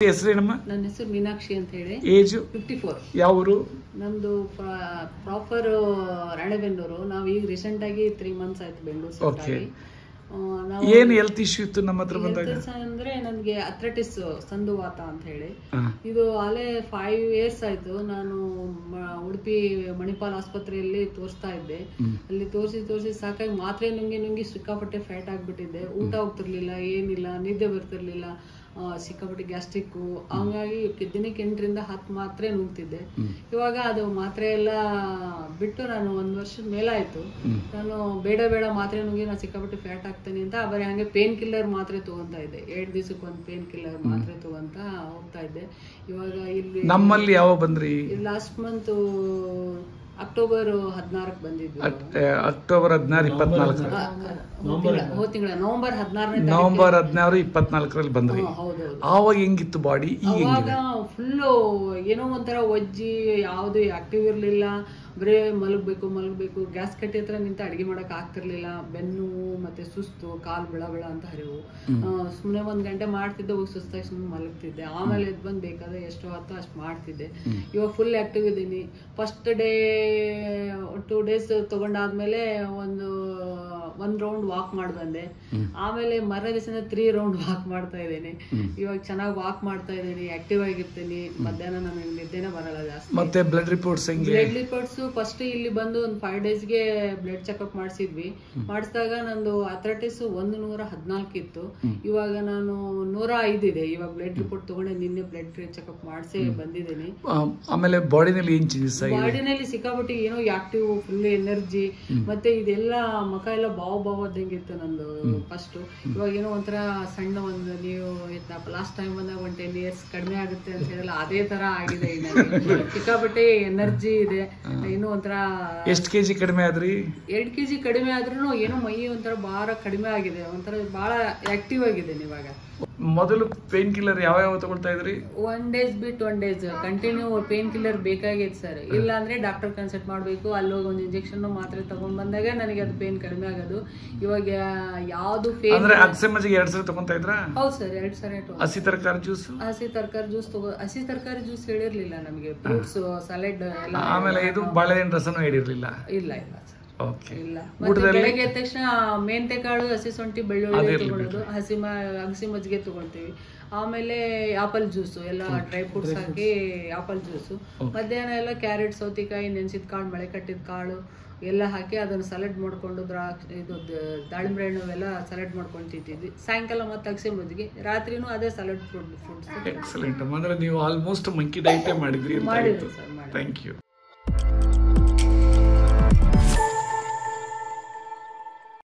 ಹೆಸರೇನಮ್ಮ? ನನ್ನ ಹೆಸರು ಮೀನಾಕ್ಷಿ ಅಂತ ಹೇಳಿ. ಏಜ್ 54. ಯಾವ ಊರು? ನಮ್ದು ಪ್ರಾಪರ್ ರಾಣೆಬೆನ್ನೂರು. ನಾವು ಈಗ ರೀಸೆಂಟ್ ಆಗಿ 3 ಮಂತ್ಸ್ ಆಯ್ತು ಬೆಂಗಳೂರು ಶಿಫ್ಟ್ ಆಗಿ. ಏನು ಹೆಲ್ತ್ ಇಶ್ಯೂ ಇತ್ತು ನಮ್ಮ ಹತ್ರ ಬಂದಾಗ? ಅಂದ್ರೆ ನನಗೆ ಅಥ್ಲೆಟಿಸ್ ಸಂದುವಾತ ಅಂತ ಹೇಳಿ ಇದು ಅಲ್ಲೇ 5 years ಆಯ್ತು. ನಾನು ಉಡುಪಿ ಮಣಿಪಾಲ್ ಆಸ್ಪತ್ರೆಯಲ್ಲಿ ತೋರಿಸ್ತಾ ಇದ್ದೆ. ಅಲ್ಲಿ ತೋರಿಸಿ ಸಾಕಾಗಿ ಮಾತ್ರೆ ನುಂಗಿ ಸಿಕ್ಕಾಪಟ್ಟೆ ಫ್ಯಾಟ್ ಆಗ್ಬಿಟ್ಟಿದ್ದೆ. ಊಟ ಹೋಗ್ತಿರ್ಲಿಲ್ಲ, ಏನಿಲ್ಲ, ನಿದ್ದೆ ಬರ್ತಿರ್ಲಿಲ್ಲ, ಸಿಕ್ಕಾಪಟ್ಟೆ ಗ್ಯಾಸ್ಟ್ರಿಕ್. ಹಂಗಾಗಿ ದಿನಕ್ಕೆ 8 ರಿಂದ 10 ಮಾತ್ರೆ ನುಂಗ್ತಿದ್ದೆ. ಇವಾಗ ಅದು ಮಾತ್ರೆ ಎಲ್ಲ ಬಿಟ್ಟು ನಾನು 1 ವರ್ಷದ ಮೇಲಾಯ್ತು. ನಾನು ಬೇಡ ಮಾತ್ರೆ ನುಂಗಿ ನಾನು ಸಿಕ್ಕಾಪಟ್ಟೆ ಫ್ಯಾಟ್ ಆಗ್ತೇನೆ ಅಂತ ಬರೀ ಹಂಗೆ ಪೇನ್ ಕಿಲ್ಲರ್ ಮಾತ್ರೆ ತಗೊಂತಾ ಇದ್ದೆ. 2 ದಿವಸಕ್ಕೆ ಒಂದು ಪೇನ್ ಕಿಲ್ಲರ್ ಮಾತ್ರೆ ತಗೊಂತ ಹೋಗ್ತಾ ಇದ್ದೆ. ಇವಾಗ ಇಲ್ಲಿ ನಮ್ಮಲ್ಲಿ ಯಾವ ಬಂದ್ರಿ? ಲಾಸ್ಟ್ ಮಂತ್ ಅಕ್ಟೋಬರ್ 16 ಬಂದಿದ್ವಿ. ಅಕ್ಟೋಬರ್ 16, 24 ನವೆಂಬರ್ 16 ನವೆಂಬರ್ 16, 24 ಬಂದ್ರಿ. ಆವಾಗ ಹೆಂಗಿತ್ತು ಬಾಡಿ? ಅವಾಗ ಫುಲ್ಲು ಏನೋ ಒಂಥರ ಒಜ್ಜಿ, ಯಾವ್ದು ಆಕ್ಟಿವ್ ಇರ್ಲಿಲ್ಲ. ಬರೇ ಮಲಗಬೇಕು. ಗ್ಯಾಸ್ ಕಟ್ಟಿ ಹತ್ರ ನಿಂತ ಅಡಿಗೆ ಮಾಡಕ್ ಆಗ್ತಿರ್ಲಿಲ್ಲ. ಬೆನ್ನು ಮತ್ತೆ ಸುಸ್ತು, ಕಾಲು ಬೆಳ ಅಂತ ಹರಿವು. ಸುಮ್ನೆ 1 ಗಂಟೆ ಮಾಡ್ತಿದ್ದೆ, ಹೋಗಿ ಸುಸ್ತಾಗಿ ಸುಮ್ಮನೆ ಮಲಗ್ತಿದ್ದೆ. ಆಮೇಲೆ ಎದ್ದು ಬಂದ್ ಬೇಕಾದ್ರೆ ಎಷ್ಟು ಹೊತ್ತು ಅಷ್ಟು ಮಾಡ್ತಿದ್ದೆ. ಇವಾಗ ಫುಲ್ ಆಕ್ಟಿವ್ ಇದ್ದೀನಿ. ಫಸ್ಟ್ ಡೇ 2 days ತಗೊಂಡಾದ್ಮೇಲೆ ಒಂದು ರೌಂಡ್ ವಾಕ್ ಮಾಡಿ ಬಂದೆ. ಆಮೇಲೆ ಮರ ದಿವಸ 3 ರೌಂಡ್ ವಾಕ್ ಮಾಡ್ತಾ ಇದ್ದೀನಿ. ಇವಾಗ ಚೆನ್ನಾಗಿ ವಾಕ್ ಮಾಡ್ತಾ ಇದ್ದೀನಿ, ಆಕ್ಟಿವ್ ಆಗಿರ್ತೀನಿ. ಮಧ್ಯಾಹ್ನ ನನಗೆ ನಿದ್ದೆನೇ ಬರಲ್ಲ ಜಾಸ್ತಿ. ಮತ್ತೆ ಬ್ಲಡ್ ರಿಪೋರ್ಟ್ಸ್ ಫಸ್ಟ್ ಇಲ್ಲಿ ಬಂದು ಒಂದು 5 daysಗೆ ಬ್ಲಡ್ ಚೆಕ್ಅಪ್ ಮಾಡಿಸಿದ್ವಿ. ಮಾಡಿಸಿದಾಗ ನಂದು ಅಥ್ಲೆಟಿಸ್ 114 ಇತ್ತು. ಇವಾಗ ನಾನು 105 ಇದೆ. ಇವಾಗ ಬ್ಲಡ್ ರಿಪೋರ್ಟ್ ತಗೊಂಡೆ, ನಿನ್ನೆ ಬ್ಲಡ್ ಚೆಕ್ಅಪ್ ಮಾಡಿಸಿ ಬಂದಿದ್ದೀನಿ. ಆಮೇಲೆ ಬಾಡಿನಲ್ಲಿ ಏನ್ ಚೇಂಜಸ್ ಆಗಿದೆ? ಬಾಡಿನಲ್ಲಿ ಸಿಕ್ಕಾಪಟ್ಟಿ ಏನೋ ಆಕ್ಟಿವ್, ಫುಲ್ ಎನರ್ಜಿ, ಮತ್ತೆ ಇದೆಲ್ಲ ಮುಖ ಎಲ್ಲ ಬಾವದಂಗಿತ್ತು ನಂದು ಫಸ್ಟ್. ಇವಾಗ ಏನೋ ಒಂಥರ ಸಣ್ಣ ಒಂದು, ನೀವು ಲಾಸ್ಟ್ ಟೈಮ್ ಬಂದಾಗ 10 years ಕಡಿಮೆ ಆಗುತ್ತೆ ಅಂತ ಹೇಳಲ್ಲ, ಅದೇ ತರ ಆಗಿದೆ. ಸಿಕ್ಕಾಪಟ್ಟೆ ಎನರ್ಜಿ ಇದೆ. ಏನೋ ಒಂಥರ ಎಷ್ಟು ಕೆಜಿ ಕಡಿಮೆ ಆದ್ರಿ? 2 kg ಕಡಿಮೆ ಆದ್ರೂ ಏನೋ ಮೈ ಒಂಥರ ಭಾರ ಕಡಿಮೆ ಆಗಿದೆ. ಒಂಥರ ಬಹಳ ಆಕ್ಟಿವ್ ಆಗಿದೆ. ಇವಾಗ ಮೊದಲು ಪೇನ್ ಕಿಲ್ಲರ್ ಯಾವ ತಗೊಳ್ತಾ ಇದ್ರಿ? 1 days ಬಿಟ್ಟು 1 days ಕಂಟಿನ್ಯೂ ಪೇನ್ ಕಿಲ್ಲರ್ ಬೇಕಾಗಿತ್ತು ಸರ್. ಇಲ್ಲ ಅಂದ್ರೆ ಡಾಕ್ಟರ್ ಕನ್ಸಲ್ಟ್ ಮಾಡ್ಬೇಕು. ಅಲ್ಲೋಗಿ ಒಂದು ಇಂಜೆಕ್ಷನ್ ಮಾತ್ರೆ ತಗೊಂಡ್ ಬಂದಾಗ ನನಗೆ ಅದು ಪೇನ್ ಕಡಿಮೆ ಆಗೋದು. ಇವಾಗ ಯಾವ್ದು ಅಂದ್ರೆ ಅಕ್ಸೆಮಜಿಗೆ 2 ಸರಿ ತಗೊಂತಾ ಇದ್ರಾ? ಹೌದು ಸರ್, 2 ಸರಿ. ಹಸಿ ತರಕಾರಿ ಜ್ಯೂಸ್ ಹಸಿ ತರಕಾರಿ ಜ್ಯೂಸ್ ಹೇಳಿರ್ಲಿಲ್ಲ ನಮಗೆ. ಫ್ರೂಟ್ಸ್ ಸಲಾಡ್ ಎಲ್ಲ. ಆಮೇಲೆ ಇದು ಬಾಳೆಹಣ್ಣು ರಸನೂ ಹೇಳಿರ್ಲಿಲ್ಲ? ಇಲ್ಲ ಸರ್, ಇಲ್ಲ. ಬೆಳಗ್ಗೆ ಎದ್ದ ತಕ್ಷಣ ಮೆಂತೆ ಕಾಳು, ಹಸಿ ಶುಂಠಿ, ಬೆಳ್ಳುಳ್ಳಿ ತಗೊಳ್ಳೋದು. ಹಸಿ ಮಜ್ಜಿಗೆ ತಗೊಳ್ತೀವಿ. ಆಮೇಲೆ ಆಪಲ್ ಜ್ಯೂಸು, ಎಲ್ಲ ಡ್ರೈ ಫ್ರೂಟ್ಸ್ ಹಾಕಿ ಆಪಲ್ ಜ್ಯೂಸು. ಮಧ್ಯಾಹ್ನ ಎಲ್ಲ ಕ್ಯಾರೆಟ್, ಸೌತೆಕಾಯಿ, ನೆನ್ಸಿದ ಕಾಳು, ಮಳೆ ಕಟ್ಟಿದ ಕಾಳು ಎಲ್ಲ ಹಾಕಿ ಅದನ್ನು ಸಲಾಡ್ ಮಾಡ್ಕೊಂಡು, ದಾಳಿಂಬೆ ಹಣ್ಣು ಎಲ್ಲ ಸಲಾಡ್ ಮಾಡ್ಕೊಂಡು ತಿಂತಿದ್ವಿ. ಸಾಯಂಕಾಲ ಮತ್ತೆ ಅಗಸೆ ಮಜ್ಜಿಗೆ, ರಾತ್ರಿನೂ ಅದೇ ಸಲಾಡ್ ಫ್ರೂಟ್ಸ್. ಎಕ್ಸಲೆಂಟ್. ಅಂದ್ರೆ ನೀವು ಆಲ್ಮೋಸ್ಟ್ ಮಂಕಿ ಡೈಟೇ ಮಾಡಿದ್ರಿ. ಮಾಡಿದ್ವಿ ಸರ್. Thank you.